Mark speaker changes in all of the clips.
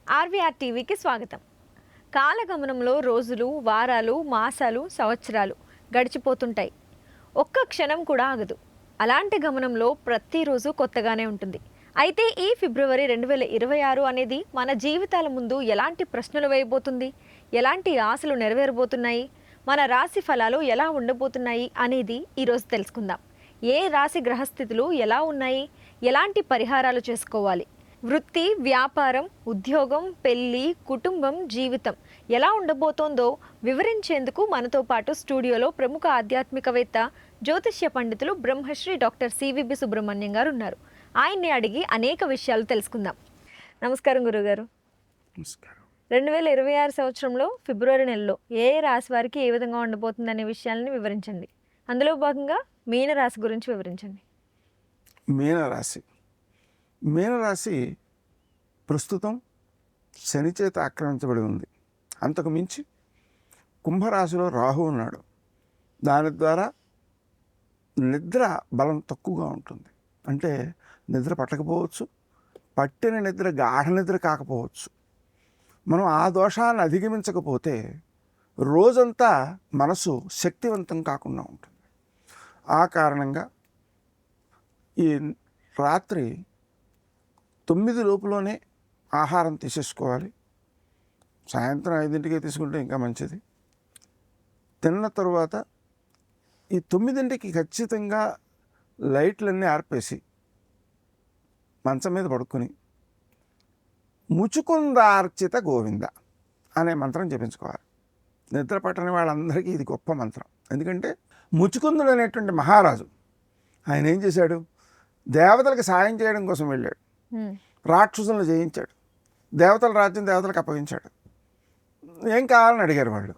Speaker 1: RVR టీవీకి స్వాగతం. కాలగమనంలో రోజులు, వారాలు, మాసాలు, సంవత్సరాలు గడిచిపోతుంటాయి. ఒక్క క్షణం కూడా ఆగదు. అలాంటి గమనంలో ప్రతిరోజు కొత్తగానే ఉంటుంది. అయితే ఈ ఫిబ్రవరి 2026 అనేది మన జీవితాల ముందు ఎలాంటి ప్రశ్నలు వేయబోతుంది, ఎలాంటి ఆశలు నెరవేరబోతున్నాయి, మన రాశి ఫలాలు ఎలా ఉండబోతున్నాయి అనేది ఈరోజు తెలుసుకుందాం. ఏ రాశి గ్రహస్థితులు ఎలా ఉన్నాయి, ఎలాంటి పరిహారాలు చేసుకోవాలి, వృత్తి, వ్యాపారం, ఉద్యోగం, పెళ్లి, కుటుంబం, జీవితం ఎలా ఉండబోతోందో వివరించేందుకు మనతో పాటు స్టూడియోలో ప్రముఖ ఆధ్యాత్మికవేత్త, జ్యోతిష్య పండితులు బ్రహ్మశ్రీ డాక్టర్ సివిబి సుబ్రహ్మణ్యం గారు ఉన్నారు. ఆయన్ని అడిగి అనేక విషయాలు తెలుసుకుందాం. నమస్కారం గురుగారు.
Speaker 2: నమస్కారం.
Speaker 1: 2026 సంవత్సరంలో ఫిబ్రవరి నెలలో ఏ రాశి వారికి ఏ విధంగా ఉండబోతుందనే విషయాలని వివరించండి. అందులో భాగంగా మీనరాశి గురించి వివరించండి.
Speaker 2: మీనరాశి ప్రస్తుతం శని చేత ఆక్రమించబడి ఉంది. అంతకు మించి కుంభరాశిలో రాహు ఉన్నాడు. దాని ద్వారా నిద్ర బలం తక్కువగా ఉంటుంది. అంటే నిద్ర పట్టకపోవచ్చు, పట్టిన నిద్ర గాఢ నిద్ర కాకపోవచ్చు. మనం ఆ దోషాన్ని అధిగమించకపోతే రోజంతా మనసు శక్తివంతం కాకుండా ఉంటుంది. ఆ కారణంగా ఈ రాత్రి 9 లోపులోనే ఆహారం తీసేసుకోవాలి. సాయంత్రం 5ంటికే తీసుకుంటే ఇంకా మంచిది. తిన్న తరువాత ఈ 9ంటికి ఖచ్చితంగా లైట్లన్నీ ఆర్పేసి మంచం మీద పడుకొని ముచుకుందార్చిత గోవింద అనే మంత్రం జపించుకోవాలి. నిద్ర పట్టని వాళ్ళందరికీ ఇది గొప్ప మంత్రం. ఎందుకంటే ముచుకుందుడు అనేటువంటి మహారాజు ఆయన ఏం చేశాడు? దేవతలకు సాయం చేయడం కోసం వెళ్ళాడు. రాక్షసులను జయించాడు. దేవతల రాజ్యం దేవతలకు అప్పగించాడు. ఏం కావాలని అడిగారు వాళ్ళు.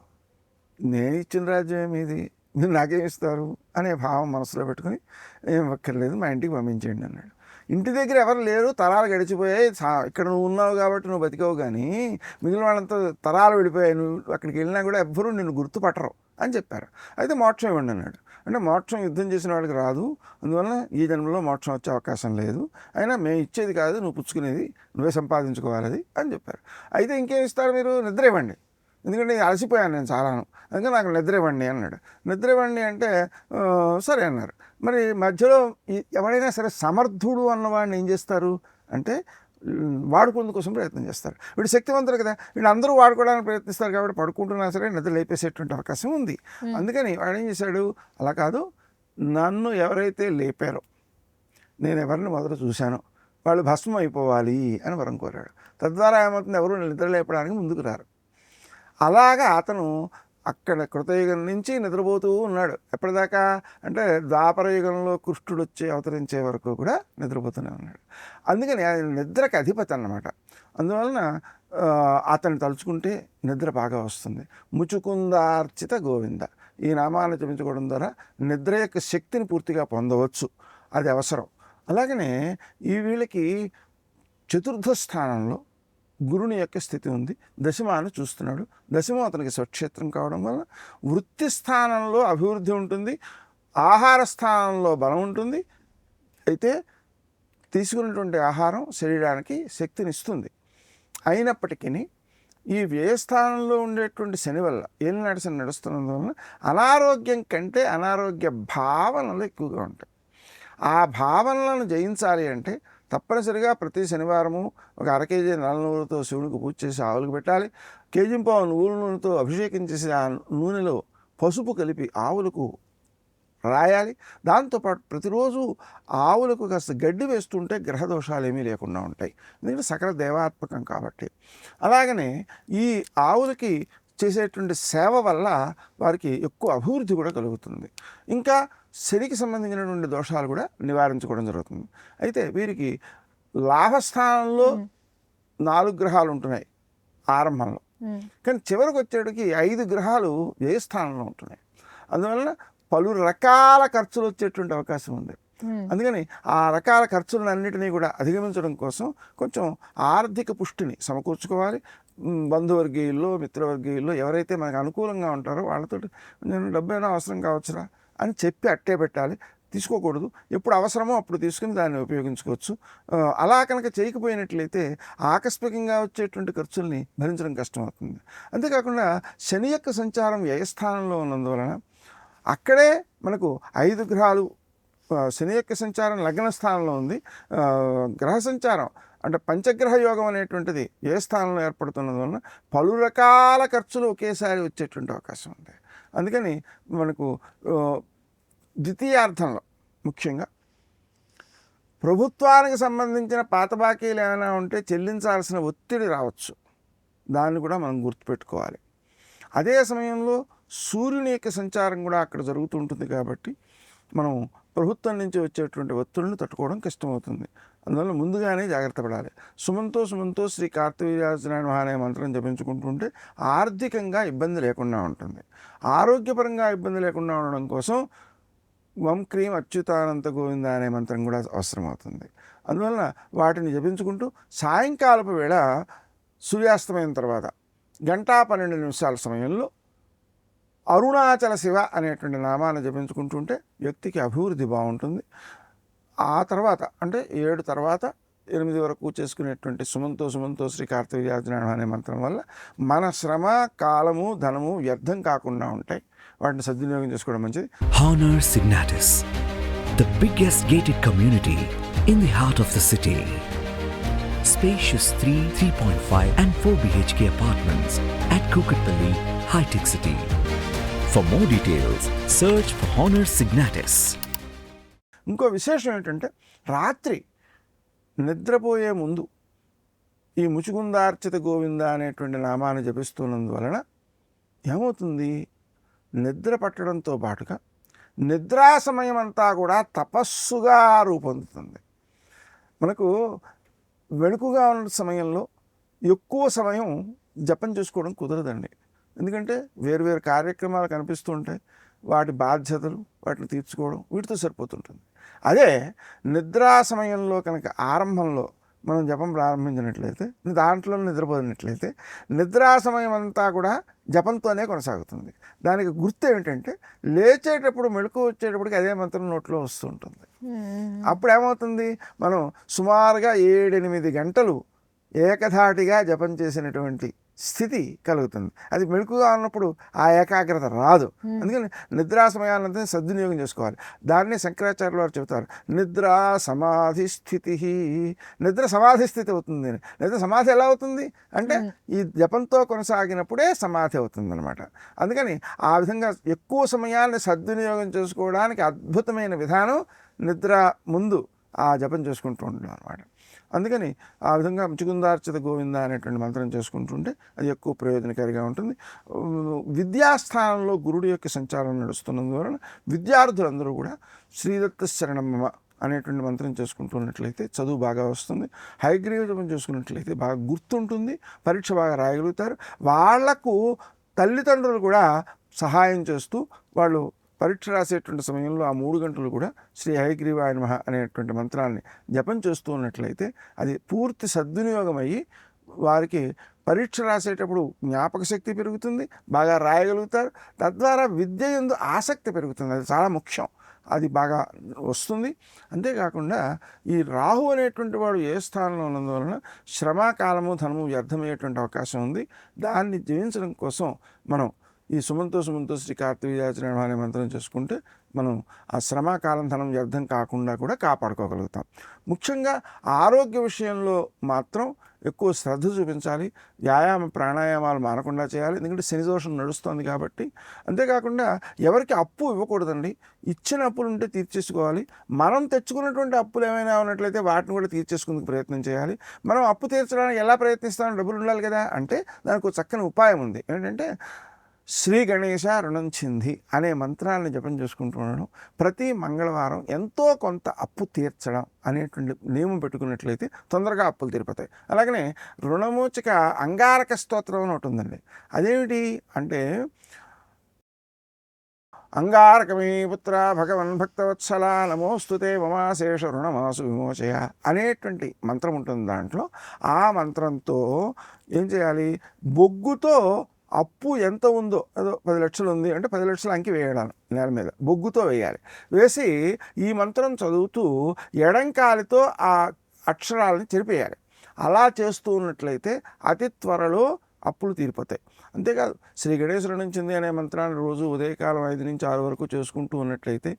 Speaker 2: నేను ఇచ్చిన రాజ్యం ఏమిది, మీరు నాకేం ఇస్తారు అనే భావం మనసులో పెట్టుకుని ఏం ఒక్కర్లేదు, మా ఇంటికి పంపించేయండి అన్నాడు. ఇంటి దగ్గర ఎవరు లేరు, తరాలు గడిచిపోయాయి. ఇక్కడ నువ్వు ఉన్నావు కాబట్టి నువ్వు బతికావు, కానీ మిగిలిన వాళ్ళంతా తరాలు వెళ్ళిపోయాయి. నువ్వు అక్కడికి వెళ్ళినా కూడా ఎవ్వరూ నిన్ను గుర్తుపట్టరు అని చెప్పారు. అయితే మోక్షం ఇవ్వండి అన్నాడు. అంటే మోక్షం యుద్ధం చేసిన వాళ్ళకి రాదు, అందువలన ఈ జన్మలో మోక్షం వచ్చే అవకాశం లేదు. అయినా మేము ఇచ్చేది కాదు, నువ్వు పుచ్చుకునేది, నువ్వే సంపాదించుకోవాలి అది అని చెప్పారు. అయితే ఇంకేం ఇస్తారు మీరు? నిద్ర ఇవ్వండి, ఎందుకంటే అలసిపోయాను నేను చాలాను, అందుకే నాకు నిద్ర ఇవ్వండి అన్నాడు. నిద్ర ఇవ్వండి అంటే సరే అన్నారు. మరి మధ్యలో ఎవరైనా సరే సమర్థుడు అన్నవాడిని ఏం చేస్తారు అంటే వాడుకునే కోసం ప్రయత్నం చేస్తారు. వీడు శక్తివంతుడు కదా, వీళ్ళు అందరూ వాడుకోవడానికి ప్రయత్నిస్తారు కాబట్టి పడుకుంటున్నా సరే నిద్ర లేపేసేటువంటి అవకాశం ఉంది. అందుకని వాడు ఏం చేశాడు, అలా కాదు, నన్ను ఎవరైతే లేపారో, నేను ఎవరిని మొదట చూశానో వాళ్ళు భస్మం అయిపోవాలి అని వరం కోరాడు. తద్వారా ఏమవుతుంది, ఎవరు నిద్ర లేపడానికి ముందుకు రారు. అలాగా అతను అక్కడ కృతయుగం నుంచి నిద్రపోతూ ఉన్నాడు. ఎప్పటిదాకా అంటే ద్వాపరయుగంలో కృష్ణుడు వచ్చి అవతరించే వరకు కూడా నిద్రపోతూనే ఉన్నాడు. అందుకని ఆయన నిద్రకి అధిపతి అన్నమాట. అందువలన అతన్ని తలుచుకుంటే నిద్ర బాగా వస్తుంది. ముచుకుందార్చిత గోవింద ఈ నామాన్ని జపించుకోవడం ద్వారా నిద్ర యొక్క శక్తిని పూర్తిగా పొందవచ్చు. అది అవసరం. అలాగనే ఈ వీళ్ళకి చతుర్థ స్థానంలో గురుని యొక్క స్థితి ఉంది. దశమాన్ని చూస్తున్నాడు. దశమం అతనికి స్వక్షేత్రం కావడం వల్ల వృత్తి స్థానంలో అభివృద్ధి ఉంటుంది, ఆహార స్థానంలో బలం ఉంటుంది. అయితే తీసుకున్నటువంటి ఆహారం శరీరానికి శక్తినిస్తుంది. అయినప్పటికీ ఈ వ్యయస్థానంలో ఉండేటువంటి శని వల్ల ఏలినాటి శని నడుస్తున్నందువలన అనారోగ్యం కంటే అనారోగ్య భావనలు ఎక్కువగా ఉంటాయి. ఆ భావనలను జయించాలి అంటే తప్పనిసరిగా ప్రతి శనివారము ఒక 1/2 కేజీ నల్ల నూనెతో శివునికి పూజ చేసి ఆవులకు పెట్టాలి. కేజీంపావు నువ్వుల నూనెతో అభిషేకం చేసి ఆ నూనెలో పసుపు కలిపి ఆవులకు రాయాలి. దాంతోపాటు ప్రతిరోజు ఆవులకు కాస్త గడ్డి వేస్తుంటే గ్రహదోషాలు ఏమీ లేకుండా ఉంటాయి. ఎందుకంటే సకల దేవాత్మకం కాబట్టి. అలాగనే ఈ ఆవులకి చేసేటువంటి సేవ వల్ల వారికి ఎక్కువ అభివృద్ధి కూడా కలుగుతుంది. ఇంకా శనికి సంబంధించినటువంటి దోషాలు కూడా నివారించుకోవడం జరుగుతుంది. అయితే వీరికి లాభస్థానంలో 4 గ్రహాలు ఉంటున్నాయి ఆరంభంలో, కానీ చివరికి వచ్చేటికి 5 గ్రహాలు వ్యయస్థానంలో ఉంటున్నాయి. అందువలన పలు రకాల ఖర్చులు వచ్చేటువంటి అవకాశం ఉంది. అందుకని ఆ రకాల ఖర్చులన్నింటినీ కూడా అధిగమించడం కోసం కొంచెం ఆర్థిక పుష్టిని సమకూర్చుకోవాలి. బంధువర్గీయుల్లో, మిత్రవర్గీయుల్లో ఎవరైతే మనకు అనుకూలంగా ఉంటారో వాళ్ళతో నేను డబ్బైనా అవసరం కావచ్చురా అని చెప్పి అట్టే పెట్టాలి. తీసుకోకూడదు. ఎప్పుడు అవసరమో అప్పుడు తీసుకుని దాన్ని ఉపయోగించుకోవచ్చు. అలా కనుక చేయకపోయినట్లయితే ఆకస్మికంగా వచ్చేటువంటి ఖర్చుల్ని భరించడం కష్టమవుతుంది. అంతేకాకుండా శని యొక్క సంచారం వ్యయస్థానంలో ఉన్నందువలన అక్కడే మనకు 5 గ్రహాలు, శని యొక్క సంచారం లగ్న స్థానంలో ఉంది. గ్రహ సంచారం అంటే పంచగ్రహ యోగం అనేటువంటిది ఏ స్థానంలో ఏర్పడుతున్నందువలన పలు రకాల ఖర్చులు ఒకేసారి వచ్చేటువంటి అవకాశం ఉంది. అందుకని మనకు ద్వితీయార్థంలో ముఖ్యంగా ప్రభుత్వానికి సంబంధించిన పాత బాకీలు ఏమైనా ఉంటే చెల్లించాల్సిన ఒత్తిడి రావచ్చు. దాన్ని కూడా మనం గుర్తుపెట్టుకోవాలి. అదే సమయంలో సూర్యుని యొక్క సంచారం కూడా అక్కడ జరుగుతుంటుంది కాబట్టి మనం ప్రభుత్వం నుంచి వచ్చేటువంటి ఒత్తిడిని తట్టుకోవడం కష్టమవుతుంది. అందువల్ల ముందుగానే జాగ్రత్త పడాలి. సుమంతో శ్రీ కార్తవీర్యార్జునాయ అనే మంత్రం జపించుకుంటుంటే ఆర్థికంగా ఇబ్బంది లేకుండా ఉంటుంది. ఆరోగ్యపరంగా ఇబ్బంది లేకుండా ఉండడం కోసం వం క్రీం అచ్యుతానంత గోవింద అనే మంత్రం కూడా అవసరమవుతుంది. అందువలన వాటిని జపించుకుంటూ సాయంకాలపు వేళ సూర్యాస్తమయం తర్వాత 1:12 సమయంలో అరుణాచల శివ అనేటువంటి నామాన్ని జపించుకుంటుంటే వ్యక్తికి అభివృద్ధి బాగుంటుంది. ఆ తర్వాత అంటే 7 తర్వాత 8 వరకు చేసుకునేటువంటి సుమంతో శ్రీ కార్తవీర్యార్జునాయ అనే మంత్రం వల్ల మన శ్రమ, కాలము, ధనము వ్యర్థం కాకుండా ఉంటాయి. వాటిని సద్వినియోగం చేసుకోవడం మంచిది.
Speaker 3: Honor Signatus, the biggest gated community in the heart of the city. Spacious 3, 3.5 and 4 BHK apartments at Kukatpalli, High-Tech City. For more details, search for Honor Signatus.
Speaker 2: ఇంకో విశేషం ఏంటంటే రాత్రి నిద్రపోయే ముందు ఈ ముచుకుందార్చిత గోవింద అనేటువంటి నామాన్ని జపిస్తున్నందువలన ఏమవుతుంది, నిద్ర పట్టడంతో పాటుగా నిద్రా సమయం అంతా కూడా తపస్సుగా రూపొందుతుంది. మనకు వెనుకగా ఉన్న సమయంలో ఎక్కువ సమయం జపం చేసుకోవడం కుదరదండి. ఎందుకంటే వేరు కార్యక్రమాలు కనిపిస్తూ ఉంటాయి. వాటి బాధ్యతలు వాటిని తీర్చుకోవడం వీటితో సరిపోతుంటుంది. అదే నిద్రా సమయంలో కనుక ఆరంభంలో మనం జపం ప్రారంభించినట్లయితే, దాంట్లో నిద్రపోయినట్లయితే నిద్రా సమయం అంతా కూడా జపంతోనే కొనసాగుతుంది. దానికి గుర్తు ఏమిటంటే లేచేటప్పుడు మెళుకు వచ్చేటప్పటికి అదే మంత్రం నోట్లో వస్తూ ఉంటుంది. అప్పుడు ఏమవుతుంది, మనం సుమారుగా 7-8 గంటలు ఏకధాటిగా జపం చేసినటువంటి స్థితి కలుగుతుంది. అది మెళుకుగా ఉన్నప్పుడు ఆ ఏకాగ్రత రాదు. అందుకని నిద్రా సమయాలంతా సద్వినియోగం చేసుకోవాలి. దాన్ని శంకరాచార్యుల వారు చెబుతారు, నిద్రా సమాధి స్థితి. నిద్ర సమాధి స్థితి అవుతుంది. నిద్ర సమాధి ఎలా అవుతుంది అంటే ఈ జపంతో కొనసాగినప్పుడే సమాధి అవుతుంది అనమాట. అందుకని ఆ విధంగా ఎక్కువ సమయాన్ని సద్వినియోగం చేసుకోవడానికి అద్భుతమైన విధానం నిద్ర ముందు ఆ జపం చేసుకుంటూ ఉండడం అనమాట. అందుకని ఆ విధంగా ముచుకుందార్చిత గోవింద అనేటువంటి మంత్రం చేసుకుంటుంటే అది ఎక్కువ ప్రయోజనకారిగా ఉంటుంది. విద్యాస్థానంలో గురుడు యొక్క సంచారం నడుస్తున్నందువలన విద్యార్థులందరూ కూడా శ్రీదత్త శరణమ్మ అనేటువంటి మంత్రం చేసుకుంటున్నట్లయితే చదువు బాగా వస్తుంది. హయగ్రీవ జపం చేసుకున్నట్లయితే బాగా గుర్తుంటుంది, పరీక్ష బాగా రాయగలుగుతారు. వాళ్లకు తల్లిదండ్రులు కూడా సహాయం చేస్తూ వాళ్ళు పరీక్ష రాసేటువంటి సమయంలో ఆ 3 గంటలు కూడా శ్రీ హయగ్రీవాయ నమః అనేటువంటి మంత్రాన్ని జపం చేస్తూ ఉన్నట్లయితే అది పూర్తి సద్వినియోగం అయ్యి వారికి పరీక్ష రాసేటప్పుడు జ్ఞాపక శక్తి పెరుగుతుంది, బాగా రాయగలుగుతారు. తద్వారా విద్య యందు ఆసక్తి పెరుగుతుంది. అది చాలా ముఖ్యం. అది బాగా వస్తుంది. అంతేకాకుండా ఈ రాహు అనేటువంటి వాడు ఏ స్థానంలో ఉన్నందువలన శ్రమ, కాలము, ధనము వ్యర్థమయ్యేటువంటి అవకాశం ఉంది. దాన్ని జయించడం కోసం మనం ఈ సుమంతో శ్రీ కార్తవీర్యార్జునాయ అనే మంత్రం చేసుకుంటే మనం ఆ శ్రమ, కాలం, ధనం వ్యర్థం కాకుండా కూడా కాపాడుకోగలుగుతాం. ముఖ్యంగా ఆరోగ్య విషయంలో మాత్రం ఎక్కువ శ్రద్ధ చూపించాలి. వ్యాయామ ప్రాణాయామాలు మానకుండా చేయాలి. ఎందుకంటే శని దోషం నడుస్తుంది కాబట్టి. అంతేకాకుండా ఎవరికి అప్పు ఇవ్వకూడదండి. ఇచ్చిన అప్పులు ఉంటే తీర్చేసుకోవాలి. మనం తెచ్చుకున్నటువంటి అప్పులు ఏమైనా ఉన్నట్లయితే వాటిని కూడా తీర్చేసుకుందుకు ప్రయత్నం చేయాలి. మనం అప్పు తీర్చడానికి ఎలా ప్రయత్నిస్తామో డబ్బులు ఉండాలి కదా. అంటే దానికి ఒక చక్కని ఉపాయం ఉంది. ఏంటంటే శ్రీ గణేశ రుణం చింది అనే మంత్రాన్ని జపం చేసుకుంటూ ఉండడం, ప్రతి మంగళవారం ఎంతో కొంత అప్పు తీర్చడం అనేటువంటి నియమం పెట్టుకున్నట్లయితే తొందరగా అప్పులు తీరిపోతాయి. అలాగనే రుణమోచక అంగారక స్తోత్రం అని ఒకటి ఉందండి. అదేమిటి అంటే అంగారకమే పుత్ర భగవన్ భక్తవత్సల నమోస్తుతే మమాశేష రుణమాసు విమోచయ అనేటువంటి మంత్రం ఉంటుంది. దాంట్లో ఆ మంత్రంతో ఏం చేయాలి, బొగ్గుతో అప్పు ఎంత ఉందో అదో 10 లక్షలు ఉంది అంటే 10 లక్షల అంకి వేయడాను నేల మీద బొగ్గుతో వేయాలి. వేసి ఈ మంత్రం చదువుతూ ఎడంకాలితో ఆ అక్షరాలని చెరిపేయాలి. అలా చేస్తూ ఉన్నట్లయితే అతి త్వరలో అప్పులు తీరిపోతాయి. అంతేకాదు శ్రీ గణేశుడి నుంచి అనే మంత్రాన్ని రోజు ఉదయకాలం 5 నుంచి 6 వరకు చేసుకుంటూ ఉన్నట్లయితే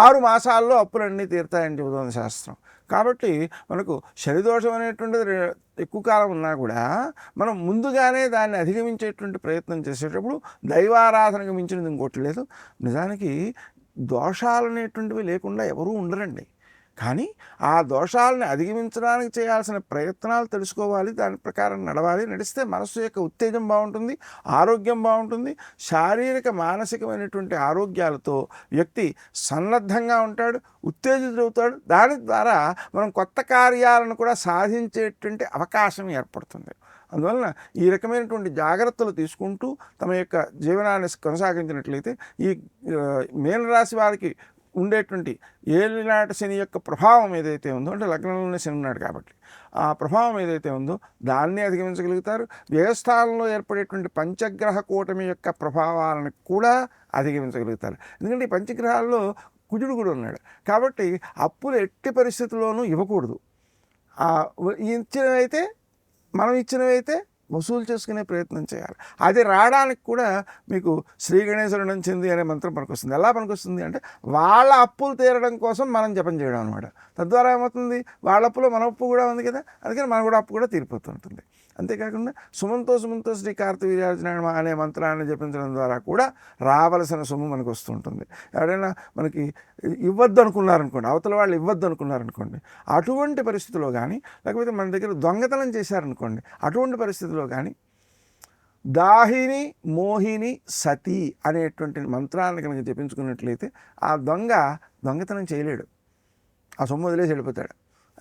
Speaker 2: 6 మాసాల్లో అప్పులన్నీ తీరుతాయని చెబుతోంది శాస్త్రం. కాబట్టి మనకు శనిదోషం అనేటువంటిది ఎక్కువ కాలం ఉన్నా కూడా మనం ముందుగానే దాన్ని అధిగమించేటువంటి ప్రయత్నం చేసేటప్పుడు దైవారాధనకు మించినది ఇంకోటి లేదు. నిజానికి దోషాలు అనేటువంటివి లేకుండా ఎవరూ ఉండరండి. కానీ ఆ దోషాలని అధిగమించడానికి చేయాల్సిన ప్రయత్నాలు తెలుసుకోవాలి, దాని ప్రకారం నడవాలి. నడిస్తే మనసు యొక్క ఉత్తేజం బాగుంటుంది, ఆరోగ్యం బాగుంటుంది. శారీరక మానసికమైనటువంటి ఆరోగ్యాలతో వ్యక్తి సన్నద్ధంగా ఉంటాడు, ఉత్తేజితుడవుతాడు. దాని ద్వారా మనం కొత్త కార్యాలను కూడా సాధించేటువంటి అవకాశం ఏర్పడుతుంది. అందువలన ఈ రకమైనటువంటి జాగ్రత్తలు తీసుకుంటూ తమ యొక్క జీవనాన్ని కొనసాగించినట్లయితే ఈ మీనరాశి వారికి ఉండేటువంటి ఏలినాటి శని యొక్క ప్రభావం ఏదైతే ఉందో, అంటే లగ్నంలోనే శని ఉన్నాడు కాబట్టి ఆ ప్రభావం ఏదైతే ఉందో దాన్ని అధిగమించగలుగుతారు. వ్యయస్థానంలో ఏర్పడేటువంటి పంచగ్రహ కూటమి యొక్క ప్రభావాలను కూడా అధిగమించగలుగుతారు. ఎందుకంటే ఈ పంచగ్రహాల్లో కుజుడు కూడా ఉన్నాడు కాబట్టి అప్పులు ఎట్టి పరిస్థితుల్లోనూ ఇవ్వకూడదు. ఇచ్చినవైతే మనం ఇచ్చినవైతే వసూలు చేసుకునే ప్రయత్నం చేయాలి. అది రావడానికి కూడా మీకు శ్రీ గణేశుడి నుంచి అనే మంత్రం పనికొస్తుంది. ఎలా పనికొస్తుంది అంటే వాళ్ళ అప్పులు తీరడం కోసం మనం జపం చేయడం అనమాట. తద్వారా ఏమవుతుంది, వాళ్ళ అప్పులో మన అప్పు కూడా ఉంది కదా, అందుకని మన కూడా అప్పు కూడా తీరిపోతుంటుంది. అంతేకాకుండా సుమంతో శ్రీ కార్తవీర్యార్జున అనే మంత్రాన్ని జపించడం ద్వారా కూడా రావలసిన సొమ్ము మనకు వస్తుంటుంది. ఎవరైనా మనకి ఇవ్వద్దు అనుకున్నారనుకోండి, అవతల వాళ్ళు ఇవ్వద్దు అనుకున్నారనుకోండి, అటువంటి పరిస్థితిలో కానీ లేకపోతే మన దగ్గర దొంగతనం చేశారనుకోండి, అటువంటి పరిస్థితిలో కానీ దాహిని మోహిని సతీ అనేటువంటి మంత్రాన్ని కనుక జపించుకున్నట్లయితే ఆ దొంగతనం చేయలేడు, ఆ సొమ్ము వదిలేసి వెళ్ళిపోతాడు.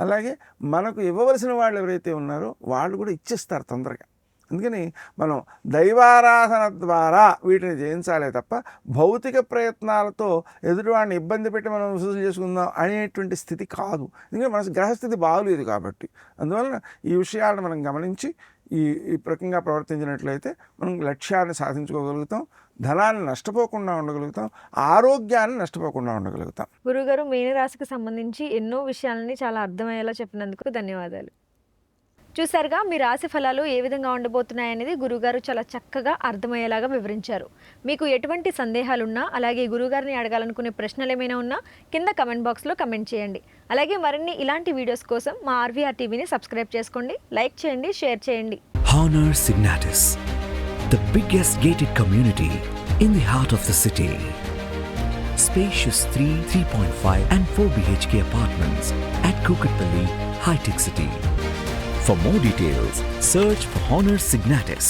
Speaker 2: అలాగే మనకు ఇవ్వవలసిన వాళ్ళు ఎవరైతే ఉన్నారో వాళ్ళు కూడా ఇచ్చేస్తారు తొందరగా. అందుకని మనం దైవారాధన ద్వారా వీటిని జయించాలే తప్ప భౌతిక ప్రయత్నాలతో ఎదుటివాడిని ఇబ్బంది పెట్టి మనం వసూలు చేసుకుందాం అనేటువంటి స్థితి కాదు. ఎందుకంటే మన గ్రహస్థితి బాగోలేదు కాబట్టి. అందువలన ఈ విషయాలను మనం గమనించి ఈ ప్రకంగా ప్రవర్తించినట్లయితే మనం లక్ష్యాన్ని సాధించుకోగలుగుతాం, ధనాన్ని నష్టపోకుండా ఉండగలుగుతాం, ఆరోగ్యాన్ని నష్టపోకుండా ఉండగలుగుతాం.
Speaker 1: గురుగారు, మీనరాశికి సంబంధించి ఎన్నో విషయాలని చాలా అర్థమయ్యేలా చెప్పినందుకు ధన్యవాదాలు. చూసారుగా మీ రాశి ఫలాలు ఏ విధంగా ఉండబోతున్నాయనేది గురుగారు చాలా చక్కగా అర్థమయ్యేలాగా వివరించారు. మీకు ఎటువంటి సందేహాలున్నా, అలాగే గురుగారిని అడగాలనుకునే ప్రశ్నలు ఏమైనా ఉన్నా కింద కమెంట్ బాక్స్లో కమెంట్ చేయండి. అలాగే మరిన్ని ఇలాంటి వీడియోస్ కోసం మా RVR టీవీని సబ్స్క్రైబ్ చేసుకోండి, లైక్ చేయండి, షేర్ చేయండి.
Speaker 3: Honor Signatus, the biggest gated community in the heart of the city. Spacious 3, 3.5 and 4 BHK apartments at Kukatpalli, High Tech City. For more details, search for Honor Signatus.